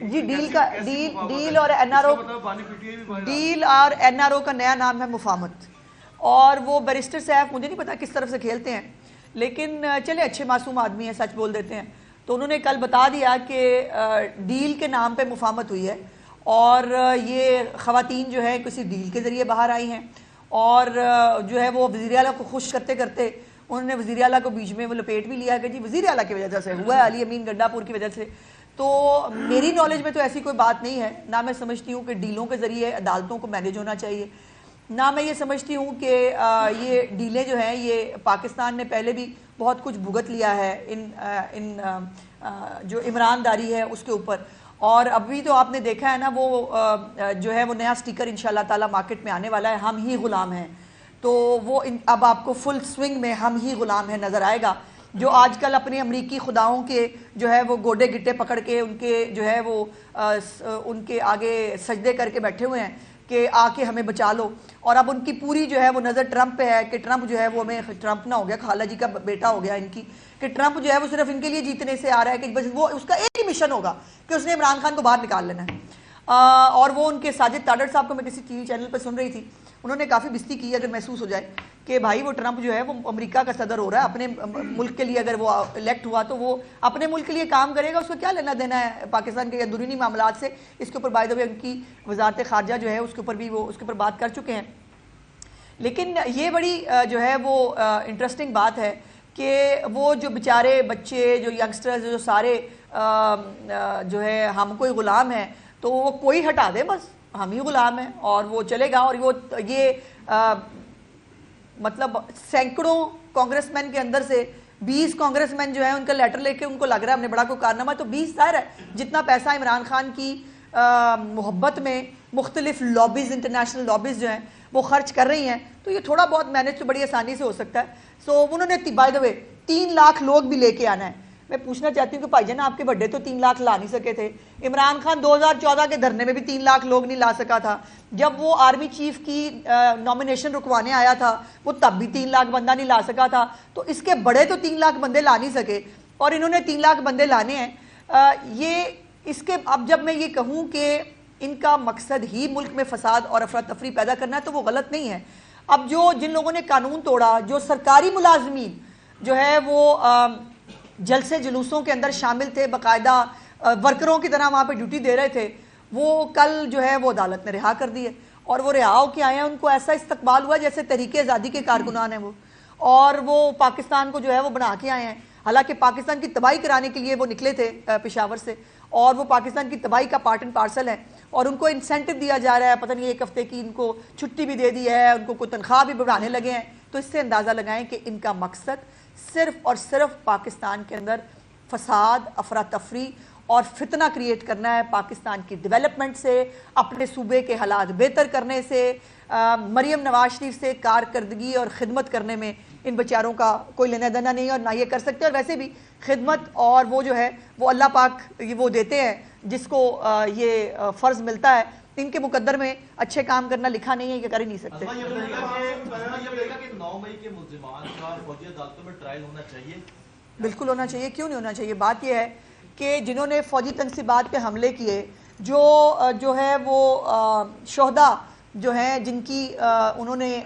جی deal اور N R O کا نیا نام ہے مفاہمت، اور وہ بیرسٹر صاحب مجھے نہیں پتا کس طرف سے کھیلتے ہیں، لیکن چلے اچھے معصوم آدمی ہیں، سچ بول دیتے ہیں. تو انہوں نے کل بتا دیا کہ ڈیل کے نام پہ مفاہمت ہوئی ہے، اور یہ خواتین جو ہے کسی ڈیل کے ذریعے باہر آئی ہیں، اور جو ہے وہ وزیر اعلیٰ کو خوش کرتے کرتے انہوں نے وزیر اعلیٰ کو بیچ میں وہ لپیٹ بھی لیا کہ جی وزیر اعلیٰ کی وجہ سے ہوا ہے، علی امین گنڈا پور کی وجہ سے. تو میری نالج میں تو ایسی کوئی بات نہیں ہے، نہ میں سمجھتی ہوں کہ ڈیلوں کے ذریعے عدالتوں کو مینیج ہونا چاہیے، نہ میں یہ سمجھتی ہوں کہ یہ ڈیلیں جو ہیں یہ پاکستان نے پہلے بھی بہت کچھ بھگت لیا ہے ان جو عمران داری ہے اس کے اوپر. اور ابھی تو آپ نے دیکھا ہے نا وہ جو ہے وہ نیا سٹیکر انشاءاللہ تعالی مارکیٹ میں آنے والا ہے، ہم ہی غلام ہیں. تو وہ اب آپ کو فل سوئنگ میں ہم ہی غلام ہیں نظر آئے گا. جو آج کل اپنے امریکی خداؤں کے جو ہے وہ گوڈے گٹے پکڑ کے ان کے جو ہے وہ ان کے آگے سجدے کر کے بیٹھے ہوئے ہیں کہ آ کے ہمیں بچا لو، اور اب ان کی پوری جو ہے وہ نظر ٹرمپ پہ ہے کہ ٹرمپ جو ہے وہ ہمیں ٹرمپ نہ ہو گیا، خالہ جی کا بیٹا ہو گیا ان کی، کہ ٹرمپ جو ہے وہ صرف ان کے لیے جیتنے سے آ رہا ہے کہ بس وہ اس کا ایک ہی مشن ہوگا کہ اس نے عمران خان کو باہر نکال لینا ہے. اور وہ ان کے ساجد تاڈر صاحب کو میں کسی ٹی وی چینل پہ سن رہی تھی، انہوں نے کافی بستی کی اگر محسوس ہو جائے کہ بھائی وہ ٹرمپ جو ہے وہ امریکہ کا صدر ہو رہا ہے، اپنے ملک کے لیے اگر وہ الیکٹ ہوا تو وہ اپنے ملک کے لیے کام کرے گا، اس کو کیا لینا دینا ہے پاکستان کے اندرونی معاملات سے. اس کے اوپر بائی دا وے ان کی وزارت خارجہ جو ہے اس کے اوپر بھی وہ اس کے اوپر بات کر چکے ہیں. لیکن یہ بڑی جو ہے وہ انٹرسٹنگ بات ہے کہ وہ جو بیچارے بچے جو ینگسٹرز جو سارے جو ہے ہم کوئی غلام ہیں، تو وہ کوئی ہٹا دے بس ہم ہی غلام ہیں اور وہ چلے گا. اور وہ یہ مطلب سینکڑوں کانگریس مین کے اندر سے 20 کانگریس مین جو ہیں ان کا لیٹر لے کے ان کو لگ رہا ہے ہم نے بڑا کوئی کارنامہ، تو 20 ظاہر ہے جتنا پیسہ عمران خان کی محبت میں مختلف لابیز انٹرنیشنل لابیز جو ہیں وہ خرچ کر رہی ہیں، تو یہ تھوڑا بہت مینیج تو بڑی آسانی سے ہو سکتا ہے. سو انہوں نے بائی دا وے 3 لاکھ لوگ بھی لے کے آنا ہے. میں پوچھنا چاہتی ہوں کہ بھائی جان آپ کے بڑے تو 3 لاکھ لا نہیں سکے تھے، عمران خان 2014 کے دھرنے میں بھی 3 لاکھ لوگ نہیں لا سکا تھا، جب وہ آرمی چیف کی نامینیشن رکوانے آیا تھا وہ تب بھی 3 لاکھ بندہ نہیں لا سکا تھا. تو اس کے بڑے تو 3 لاکھ بندے لا نہیں سکے اور انہوں نے 3 لاکھ بندے لانے ہیں. یہ اس کے اب جب میں یہ کہوں کہ ان کا مقصد ہی ملک میں فساد اور افراتفری پیدا کرنا ہے تو وہ غلط نہیں ہے. اب جو جن لوگوں نے قانون توڑا، جو سرکاری ملازمین جو ہے وہ جلسے جلوسوں کے اندر شامل تھے، باقاعدہ ورکروں کی طرح وہاں پہ ڈیوٹی دے رہے تھے، وہ کل جو ہے وہ عدالت نے رہا کر دیے اور وہ رہا ہو کے آئے ہیں. ان کو ایسا استقبال ہوا جیسے تحریک آزادی کے کارکنان ہیں وہ، اور وہ پاکستان کو جو ہے وہ بنا کے آئے ہیں. حالانکہ پاکستان کی تباہی کرانے کے لیے وہ نکلے تھے پشاور سے، اور وہ پاکستان کی تباہی کا پارٹ اینڈ پارسل ہے، اور ان کو انسینٹو دیا جا رہا ہے، پتہ نہیں 1 ہفتے کی ان کو چھٹی بھی دے دی ہے، ان کو کوئی تنخواہ بھی بڑھانے لگے ہیں. تو اس سے اندازہ لگائیں کہ ان کا مقصد صرف اور صرف پاکستان کے اندر فساد، افراتفری اور فتنہ کریٹ کرنا ہے، پاکستان کی ڈیولپمنٹ سے، اپنے صوبے کے حالات بہتر کرنے سے، مریم نواز شریف سے کارکردگی اور خدمت کرنے میں ان بیچاروں کا کوئی لینا دینا نہیں اور نہ یہ کر سکتے. اور ویسے بھی خدمت اور وہ جو ہے وہ اللہ پاک وہ دیتے ہیں جس کو یہ فرض ملتا ہے. ان کے مقدر میں اچھے کام کرنا لکھا نہیں ہے، یہ کر ہی نہیں سکتے. بالکل ہونا چاہیے، کیوں نہیں ہونا چاہیے. بات یہ ہے کہ جنہوں نے فوجی تنصیبات پہ حملے کیے، جو ہے وہ شہداء جو ہیں جن کی انہوں نے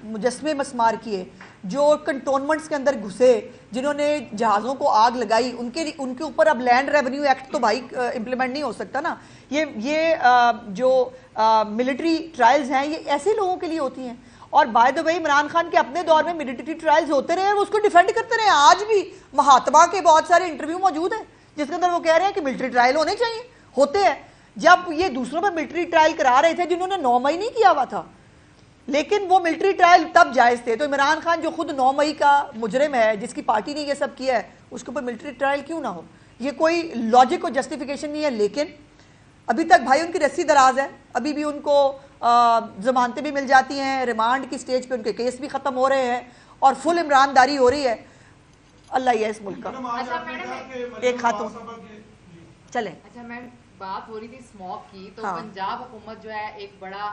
مجسمے مسمار کیے، جو کنٹونمنٹس کے اندر گھسے، جنہوں نے جہازوں کو آگ لگائی، ان کے اوپر اب لینڈ ریونیو ایکٹ تو بھائی امپلیمنٹ نہیں ہو سکتا نا. یہ جو ملٹری ٹرائلز ہیں یہ ایسے لوگوں کے لیے ہوتی ہیں. اور بائی دا وے عمران خان کے اپنے دور میں ملٹری ٹرائلز ہوتے رہے اور اس کو ڈیفینڈ کرتے رہے. آج بھی مہاتما کے بہت سارے انٹرویو موجود ہیں جس کے اندر وہ کہہ رہے ہیں کہ ملٹری ٹرائل ہونے چاہیے، ہوتے ہیں. جب یہ دوسروں پہ ملٹری ٹرائل کرا رہے تھے جنہوں نے 9 مئی نہیں کیا ہوا تھا، لیکن وہ ملٹری ٹرائل تب جائز تھے. تو عمران خان جو خود 9 مئی کا مجرم ہے، جس کی پارٹی نے یہ سب کیا ہے، اس کے اوپر ملٹری ٹرائل کیوں نہ ہو؟ یہ کوئی لاجک اور جسٹیفیکیشن نہیں ہے. لیکن ابھی تک بھائی ان کی رسی دراز ہے، ابھی بھی ان کو ضمانتیں بھی مل جاتی ہیں، ریمانڈ کی سٹیج پہ ان کے کیس بھی ختم ہو رہے ہیں اور فل عمران داری ہو رہی ہے. اللہ یہ اس ملک کا ایک خاتون چلیں. اچھا میم، بات ہو رہی تھی اسموک کی، تو پنجاب حکومت جو ہے ایک بڑا